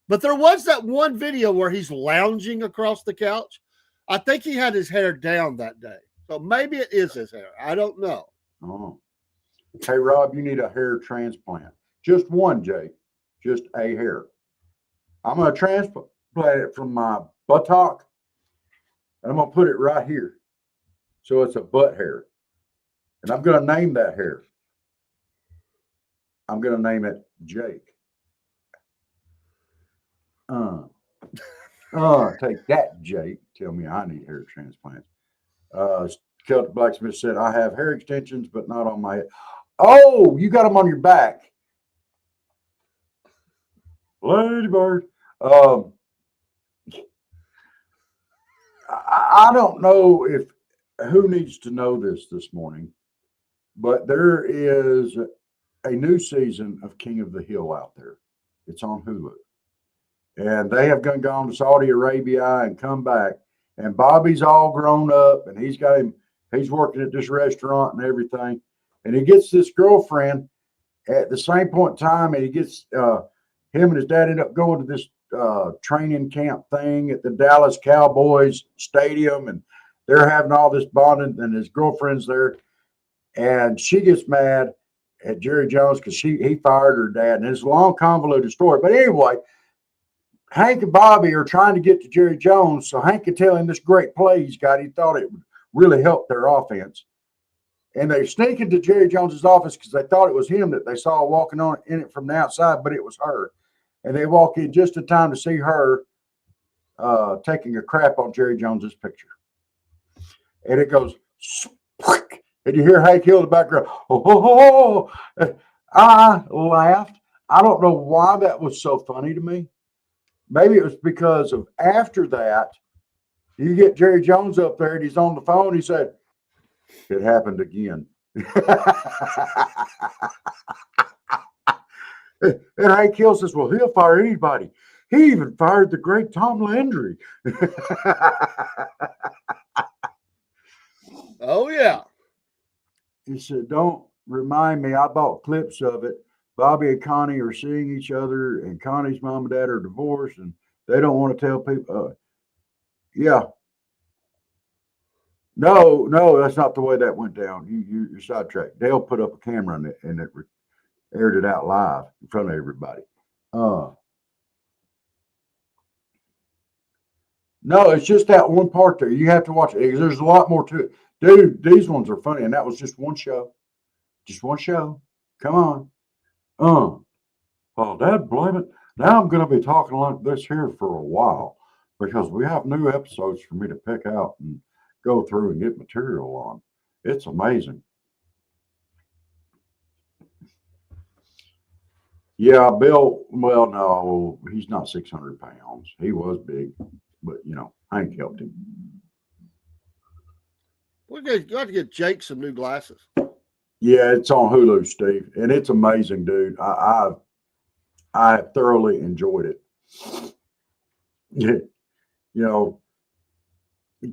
But there was that one video where he's lounging across the couch. I think he had his hair down that day. So maybe it is his hair. I don't know. Oh. Hey, Rob, you need a hair transplant. Just one, Jake. Just a hair. I'm going to transplant it from my buttock, and I'm going to put it right here. So it's a butt hair. And I'm going to name that hair. I'm going to name it Jake. Take that, Jake. Tell me I need hair transplants. Celtic Blacksmith said, I have hair extensions, but not on my head. Oh, you got them on your back. Ladybird. I don't know who needs to know this morning, but there is a new season of King of the Hill out there. It's on Hulu. And they have gone to Saudi Arabia and come back. And Bobby's all grown up, and he's working at this restaurant and everything. And he gets this girlfriend at the same point in time, and he gets him and his dad end up going to this training camp thing at the Dallas Cowboys stadium, and they're having all this bonding, and his girlfriend's there, and she gets mad at Jerry Jones because he fired her dad, and it's a long convoluted story. But anyway, Hank and Bobby are trying to get to Jerry Jones, so Hank can tell him this great play he's got. He thought it would really help their offense. And they sneak into Jerry Jones's office because they thought it was him that they saw walking in it from the outside, but it was her. And they walk in just in time to see her taking a crap on Jerry Jones's picture. And it goes, and you hear Hank Hill in the background. Oh, I laughed. I don't know why that was so funny to me. Maybe it was because of after that, you get Jerry Jones up there and he's on the phone. He said, it happened again. And Hank Hill says, well, he'll fire anybody. He even fired the great Tom Landry. Oh, yeah. He said, don't remind me. I bought clips of it. Bobby and Connie are seeing each other, and Connie's mom and dad are divorced, and they don't want to tell people. Yeah. No, that's not the way that went down. You're sidetracked. Dale put up a camera on it, and it aired it out live in front of everybody. No, it's just that one part there. You have to watch it. There's a lot more to it. Dude, these ones are funny, and that was just one show. Just one show. Come on. Oh, Dad, blame it. Now I'm going to be talking like this here for a while because we have new episodes for me to pick out and go through and get material on. It's amazing. Yeah, Bill, well, no, he's not 600 pounds. He was big, but, Hank helped him. We're going to get Jake some new glasses. Yeah, it's on Hulu, Steve, and it's amazing, dude. I thoroughly enjoyed it. You know,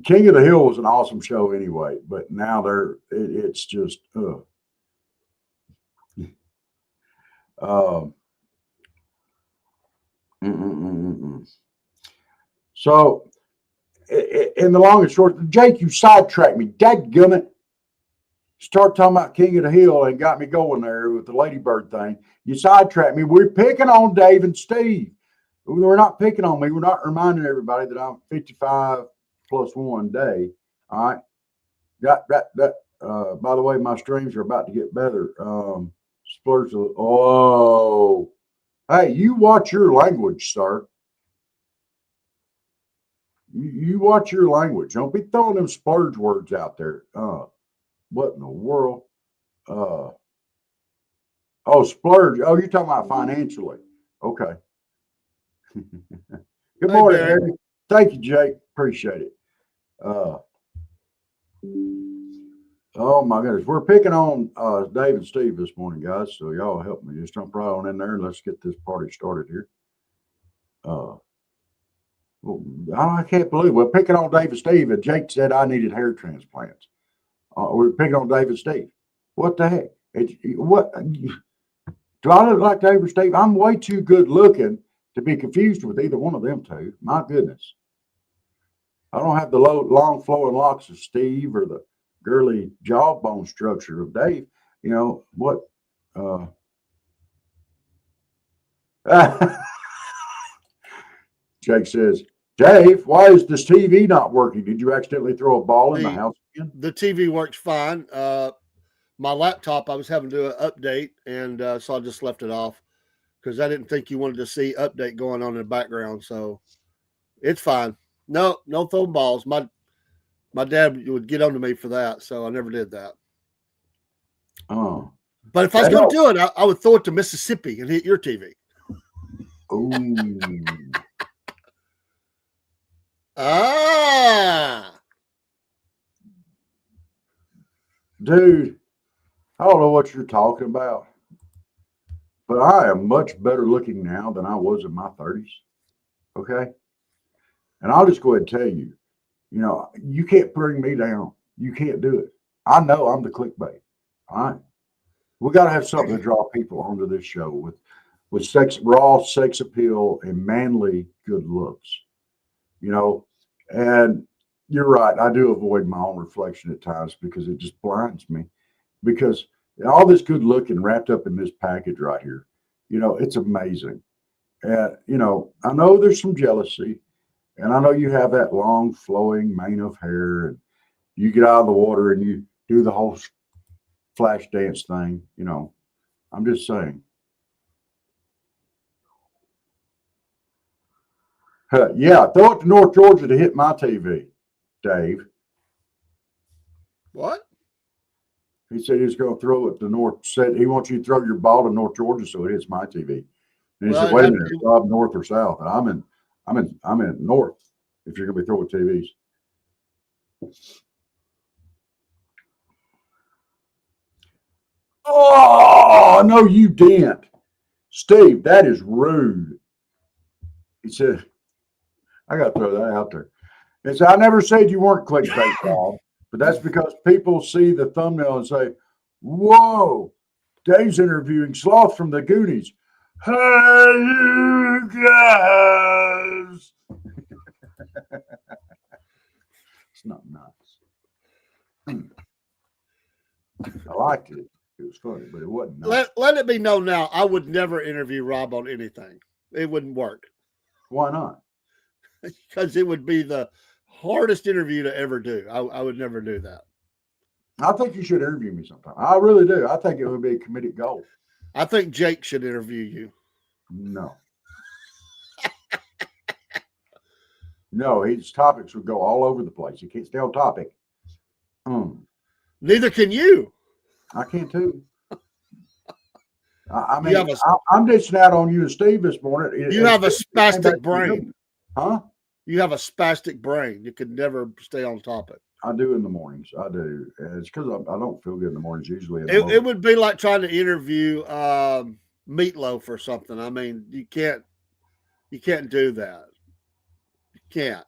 King of the Hill was an awesome show anyway, but now it's just So, in the long and short, Jake, you sidetracked me. Dadgummit. Start talking about King of the Hill and got me going there with the Ladybird thing. You sidetracked me. We're picking on Dave and Steve. We're not picking on me. We're not reminding everybody that I'm 55 plus 1 day. All right. By the way, my streams are about to get better. Splurge. Oh, hey, you watch your language, sir. You watch your language. Don't be throwing them splurge words out there. What in the world? Oh, splurge. Oh, you're talking about financially. Okay. Good morning, Harry. Thank you, Jake. Appreciate it. Oh my goodness. We're picking on Dave and Steve this morning, guys. So y'all help me. Just jump right on in there and let's get this party started here. Well, I can't believe we're picking on Dave and Steve, and Jake said I needed hair transplants. We're picking on Dave and Steve. What the heck? What do I look like, Dave or Steve? I'm way too good looking to be confused with either one of them two. My goodness. I don't have the long flowing locks of Steve or the girly jawbone structure of Dave. You know what? Jake says, Dave, why is this TV not working? Did you accidentally throw a ball in the house again? The TV works fine. My laptop, I was having to do an update, and so I just left it off because I didn't think you wanted to see update going on in the background. So it's fine. No throwing balls. My dad would get on to me for that, so I never did that. Oh. But if I was going to do it, I would throw it to Mississippi and hit your TV. Ooh. Dude, I don't know what you're talking about, but I am much better looking now than I was in my 30s. Okay? And I'll just go ahead and tell you, you can't bring me down. You can't do it. I know I'm the clickbait. All right? We got to have something to draw people onto this show with raw sex appeal and manly good looks. And you're right. I do avoid my own reflection at times because it just blinds me. Because all this good looking wrapped up in this package right here, it's amazing. And, I know there's some jealousy, and I know you have that long flowing mane of hair, and you get out of the water and you do the whole flash dance thing. I'm just saying. Yeah, throw it to North Georgia to hit my TV, Dave. What? He said he was going to throw it to North. Said he wants you to throw your ball to North Georgia so it hits my TV. And he said, "Wait a minute, I'm north or south?" And I'm in north. If you're going to be throwing TVs. Oh no, you didn't, Steve. That is rude. He said, "I got to throw that out there." He said, "I never said you weren't clickbait, Bob, but that's because people see the thumbnail and say, whoa, Dave's interviewing Sloth from the Goonies. Hey, you guys." It's not nice. I liked it. It was funny, but it wasn't nice. Let it be known now, I would never interview Rob on anything. It wouldn't work. Why not? Because it would be the hardest interview to ever do. I would never do that. I think you should interview me sometime. I really do. I think it would be a committed goal. I think Jake should interview you. No. No, his topics would go all over the place. He can't stay on topic. Neither can you. I can too. I mean, I'm dishing out on you and Steve this morning. You have a spastic brain. Huh? You have a spastic brain. You could never stay on topic. I do in the mornings. I do. It's because I don't feel good in the mornings usually. It would be like trying to interview meatloaf or something. I mean, you can't do that. You can't.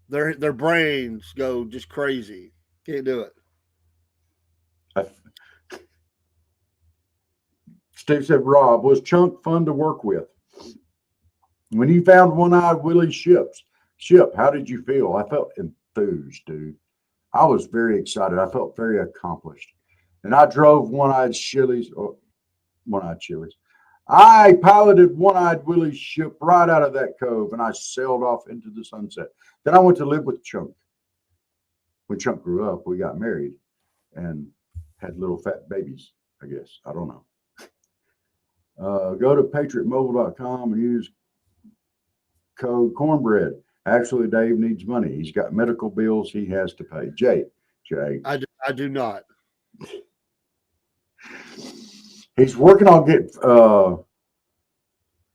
Their brains go just crazy. Can't do it. Steve said, Rob, was Chunk fun to work with? When he found One-Eyed Willie's ship, how did you feel? I felt enthused, dude. I was very excited. I felt very accomplished. And I drove One-Eyed Chili's. I piloted One-Eyed Willie's ship right out of that cove, and I sailed off into the sunset. Then I went to live with Chunk. When Chunk grew up, we got married and had little fat babies, I guess. I don't know. Go to patriotmobile.com and use code cornbread. Actually, Dave needs money. He's got medical bills he has to pay. Jay. I do not. He's working on getting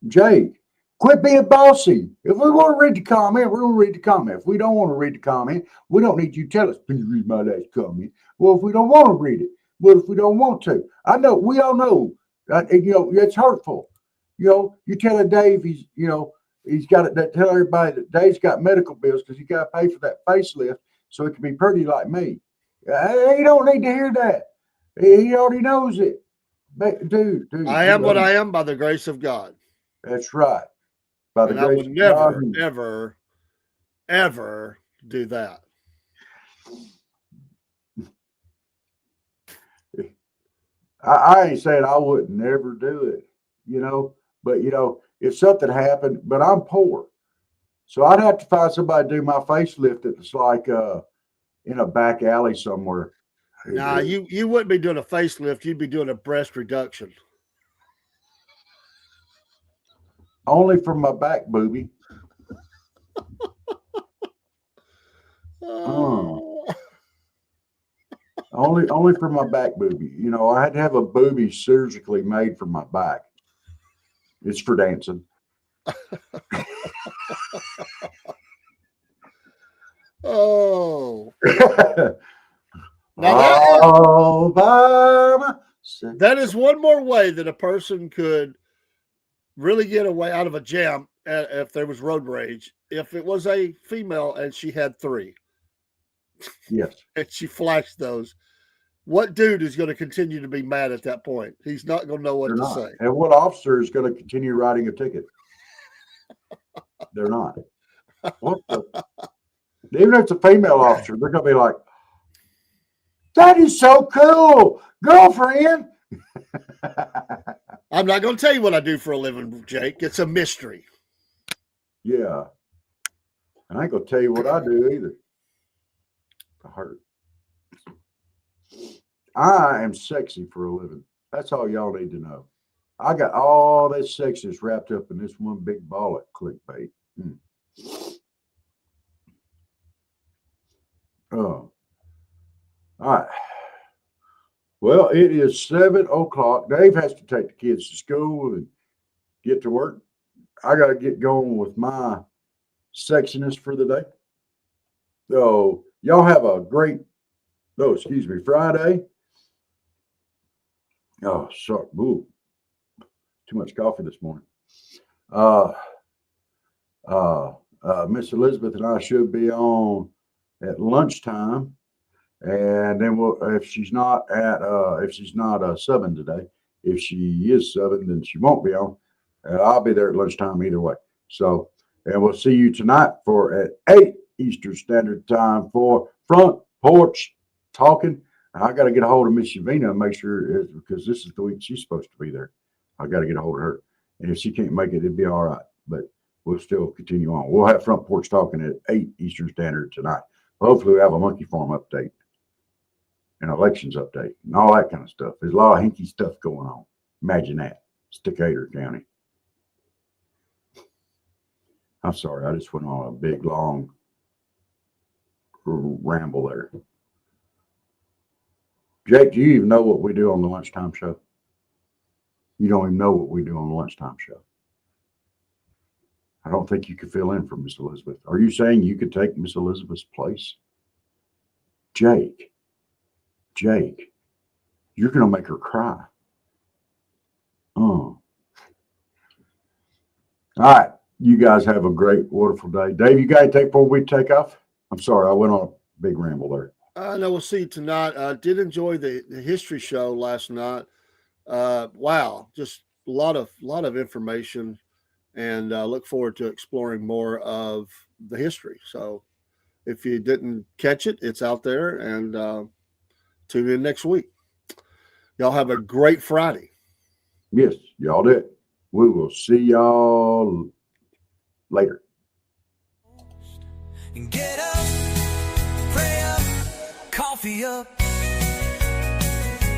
Jake, quit being bossy. If we want to read the comment, we're going to read the comment. If we don't want to read the comment, we don't need you to tell us, please read my last comment. Well, if we don't want to read it, well, if we don't want to, I know, we all know, it's hurtful. You telling Dave he's got to tell everybody that Dave's got medical bills because he got to pay for that facelift so it can be pretty like me. He don't need to hear that. He already knows it. But dude. I am what I am by the grace of God. That's right. By the and I grace would of never, God. ever, ever do that. I ain't saying I would never do it, but if something happened, but I'm poor. So I'd have to find somebody to do my facelift that's like in a back alley somewhere. Nah, you wouldn't be doing a facelift. You'd be doing a breast reduction. Only from my back, booby. Only for my back booby. I had to have a booby surgically made for my back. It's for dancing. Oh. Now that is one more way that a person could really get away out of a jam if there was road rage. If it was a female and she had 3. Yes. And she flashed those. What dude is going to continue to be mad at that point? He's not going to know what to say. And what officer is going to continue writing a ticket? They're not. What even if it's a female officer, they're going to be like, that is so cool, girlfriend. I'm not going to tell you what I do for a living, Jake. It's a mystery. Yeah. And I ain't going to tell you what I do either. I hurt. I am sexy for a living. That's all y'all need to know. I got all this sexiness wrapped up in this one big ball of clickbait. Oh. All right. Well, it is 7:00. Dave has to take the kids to school and get to work. I got to get going with my sexiness for the day. So y'all have a great, Friday. Oh, sorry. Ooh, too much coffee this morning. Miss Elizabeth and I should be on at lunchtime. And then if she's not subbing today, if she is subbing, then she won't be on. I'll be there at lunchtime either way. So, and we'll see you tonight at 8 Eastern Standard Time for Front Porch Talking. I got to get a hold of Miss Yavina and make sure because this is the week she's supposed to be there. I got to get a hold of her. And if she can't make it, it'd be all right. But we'll still continue on. We'll have Front Porch Talking at 8 Eastern Standard tonight. Hopefully we'll have a monkey farm update and elections update and all that kind of stuff. There's a lot of hinky stuff going on. Imagine that. It's Decatur County. I'm sorry. I just went on a big, long ramble there. Jake, do you even know what we do on the lunchtime show? You don't even know what we do on the lunchtime show. I don't think you could fill in for Miss Elizabeth. Are you saying you could take Miss Elizabeth's place? Jake, you're going to make her cry. All right. You guys have a great, wonderful day. Dave, you got anything before we take off? I'm sorry, I went on a big ramble there. No, we'll see you tonight. I did enjoy the history show last night. Wow, just a lot of information, and look forward to exploring more of the history. So if you didn't catch it, it's out there, and tune in next week. Y'all have a great Friday. Yes, y'all did. We will see y'all later. Get up, pray up, coffee up.